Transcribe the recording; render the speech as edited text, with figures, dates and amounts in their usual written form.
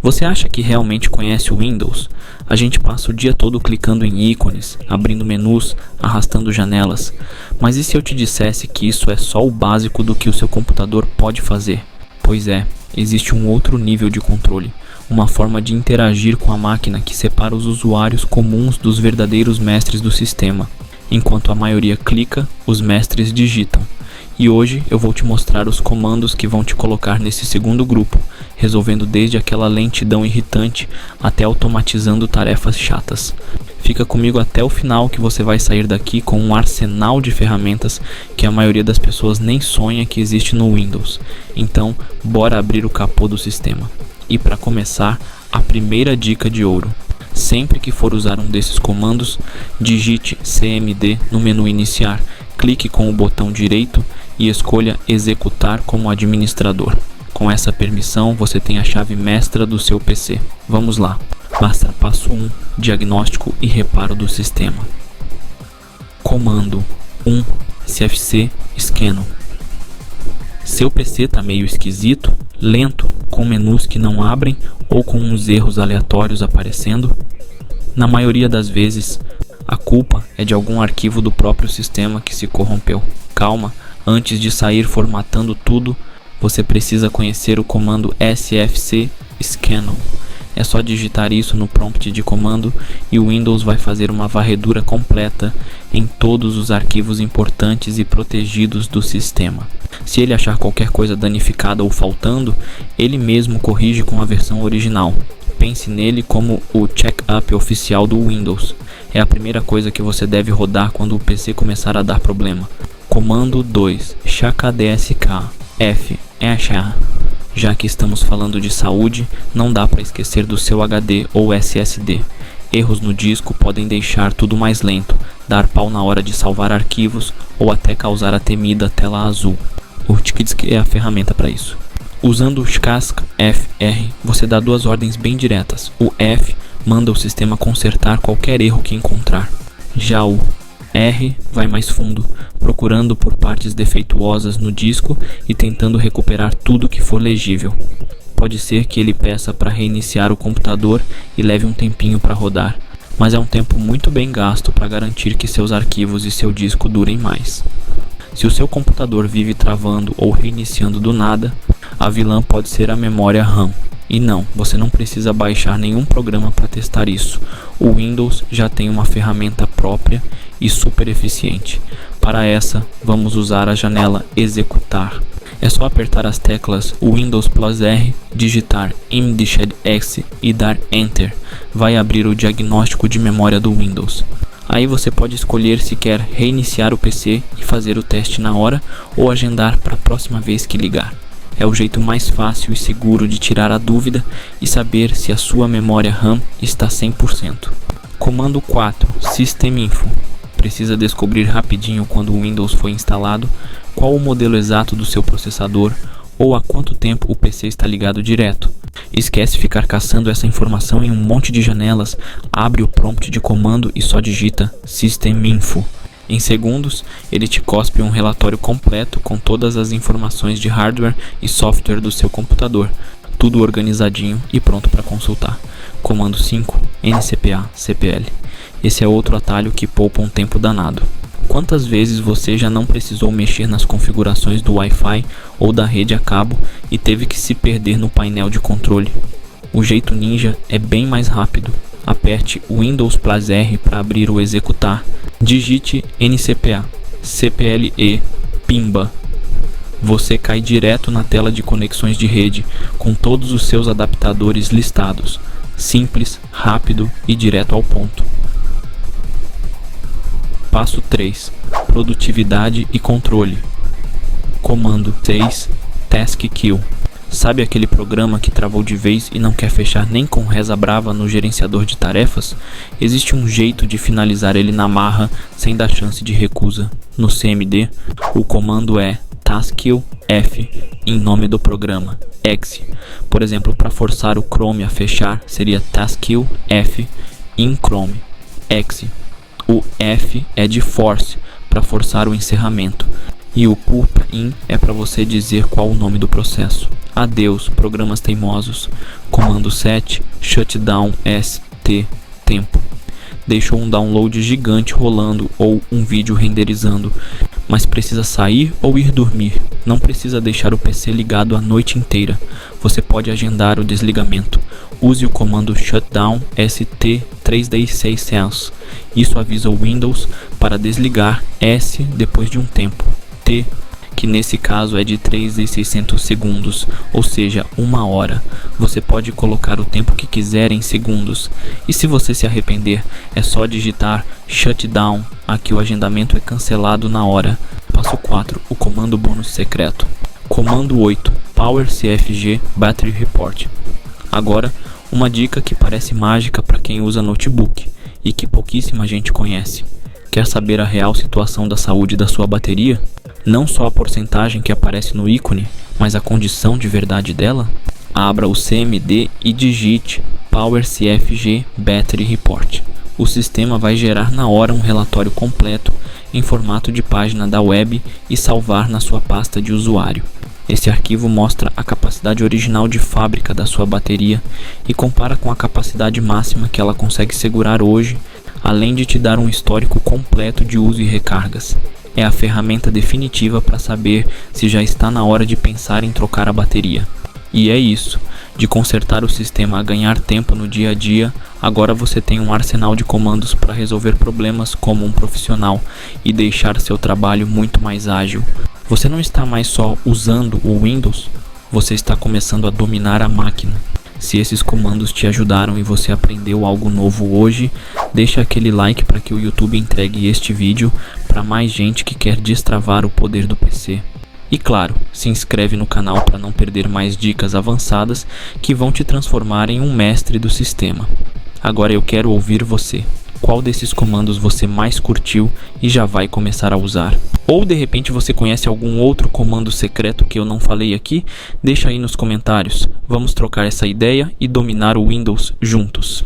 Você acha que realmente conhece o Windows? A gente passa o dia todo clicando em ícones, abrindo menus, arrastando janelas. Mas e se eu te dissesse que isso é só o básico do que o seu computador pode fazer? Pois é, existe um outro nível de controle, uma forma de interagir com a máquina que separa os usuários comuns dos verdadeiros mestres do sistema. Enquanto a maioria clica, os mestres digitam. E hoje eu vou te mostrar os comandos que vão te colocar nesse segundo grupo, resolvendo desde aquela lentidão irritante até automatizando tarefas chatas. Fica comigo até o final que você vai sair daqui com um arsenal de ferramentas que a maioria das pessoas nem sonha que existe no Windows. Então, bora abrir o capô do sistema. E para começar, a primeira dica de ouro. Sempre que for usar um desses comandos, digite CMD no menu iniciar, clique com o botão direito e escolha executar como administrador. Com essa permissão, você tem a chave mestra do seu PC. Vamos lá. Basta passo 1, diagnóstico e reparo do sistema. Comando 1, CFC Scan. Seu PC tá meio esquisito, lento, com menus que não abrem ou com uns erros aleatórios aparecendo? Na maioria das vezes, a culpa é de algum arquivo do próprio sistema que se corrompeu. Calma, antes de sair formatando tudo, você precisa conhecer o comando sfc scan. É só digitar isso no prompt de comando e o Windows vai fazer uma varredura completa em todos os arquivos importantes e protegidos do sistema. Se ele achar qualquer coisa danificada ou faltando, ele mesmo corrige com a versão original. Pense nele como o check-up oficial do Windows. É a primeira coisa que você deve rodar quando o PC começar a dar problema. Comando 2, chkdsk f Já que estamos falando de saúde, não dá para esquecer do seu HD ou SSD. Erros no disco podem deixar tudo mais lento, dar pau na hora de salvar arquivos ou até causar a temida tela azul. O Tkidisk é a ferramenta para isso. Usando o chkdsk fr, você dá duas ordens bem diretas. O F manda o sistema consertar qualquer erro que encontrar. Já o R vai mais fundo, procurando por partes defeituosas no disco e tentando recuperar tudo que for legível. Pode ser que ele peça para reiniciar o computador e leve um tempinho para rodar, mas é um tempo muito bem gasto para garantir que seus arquivos e seu disco durem mais. Se o seu computador vive travando ou reiniciando do nada, a vilã pode ser a memória RAM. E não, você não precisa baixar nenhum programa para testar isso. O Windows já tem uma ferramenta própria e super eficiente. Para essa, vamos usar a janela Executar. É só apertar as teclas Windows plus R, digitar mdshedx e dar Enter. Vai abrir o diagnóstico de memória do Windows. Aí você pode escolher se quer reiniciar o PC e fazer o teste na hora ou agendar para a próxima vez que ligar. É o jeito mais fácil e seguro de tirar a dúvida e saber se a sua memória RAM está 100%. Comando 4, Systeminfo. Precisa descobrir rapidinho quando o Windows foi instalado, qual o modelo exato do seu processador ou há quanto tempo o PC está ligado direto. Esquece ficar caçando essa informação em um monte de janelas, abre o prompt de comando e só digita Systeminfo. Em segundos, ele te cospe um relatório completo com todas as informações de hardware e software do seu computador, tudo organizadinho e pronto para consultar. Comando 5, ncpa cpl. Esse é outro atalho que poupa um tempo danado. Quantas vezes você já não precisou mexer nas configurações do Wi-Fi ou da rede a cabo e teve que se perder no painel de controle? O jeito ninja é bem mais rápido. Aperte Windows plus R para abrir o executar. Digite ncpa cple pimba. Você cai direto na tela de conexões de rede com todos os seus adaptadores listados. Simples, rápido e direto ao ponto. Passo 3. Produtividade e controle. Comando 6. Task Kill. Sabe aquele programa que travou de vez e não quer fechar nem com reza brava no gerenciador de tarefas? Existe um jeito de finalizar ele na marra sem dar chance de recusa. No CMD, o comando é taskkill F em nome do programa, exe. Por exemplo, para forçar o Chrome a fechar seria taskkill F in Chrome, exe. O F é de force, para forçar o encerramento. E o put in é para você dizer qual o nome do processo. Adeus, programas teimosos. Comando 7, shutdown ST, tempo. Deixou um download gigante rolando ou um vídeo renderizando, mas precisa sair ou ir dormir. Não precisa deixar o PC ligado a noite inteira. Você pode agendar o desligamento. Use o comando shutdown ST 3D6 cells. Isso avisa o Windows para desligar S depois de um tempo. T, que nesse caso é de 3.600 segundos, ou seja, 1 hora. Você pode colocar o tempo que quiser em segundos. E se você se arrepender, é só digitar shutdown. Aqui o agendamento é cancelado na hora. Passo 4, o comando bônus secreto. Comando 8, Power CFG Battery Report. Agora, uma dica que parece mágica para quem usa notebook e que pouquíssima gente conhece. Quer saber a real situação da saúde da sua bateria? Não só a porcentagem que aparece no ícone, mas a condição de verdade dela? Abra o CMD e digite Power CFG Battery Report. O sistema vai gerar na hora um relatório completo em formato de página da web e salvar na sua pasta de usuário. Esse arquivo mostra a capacidade original de fábrica da sua bateria e compara com a capacidade máxima que ela consegue segurar hoje, além de te dar um histórico completo de uso e recargas. É a ferramenta definitiva para saber se já está na hora de pensar em trocar a bateria. E é isso, de consertar o sistema a ganhar tempo no dia a dia, agora você tem um arsenal de comandos para resolver problemas como um profissional e deixar seu trabalho muito mais ágil. Você não está mais só usando o Windows, você está começando a dominar a máquina. Se esses comandos te ajudaram e você aprendeu algo novo hoje, deixa aquele like para que o YouTube entregue este vídeo para mais gente que quer destravar o poder do PC. E claro, se inscreve no canal para não perder mais dicas avançadas que vão te transformar em um mestre do sistema. Agora eu quero ouvir você. Qual desses comandos você mais curtiu e já vai começar a usar? Ou de repente você conhece algum outro comando secreto que eu não falei aqui? Deixa aí nos comentários. Vamos trocar essa ideia e dominar o Windows juntos.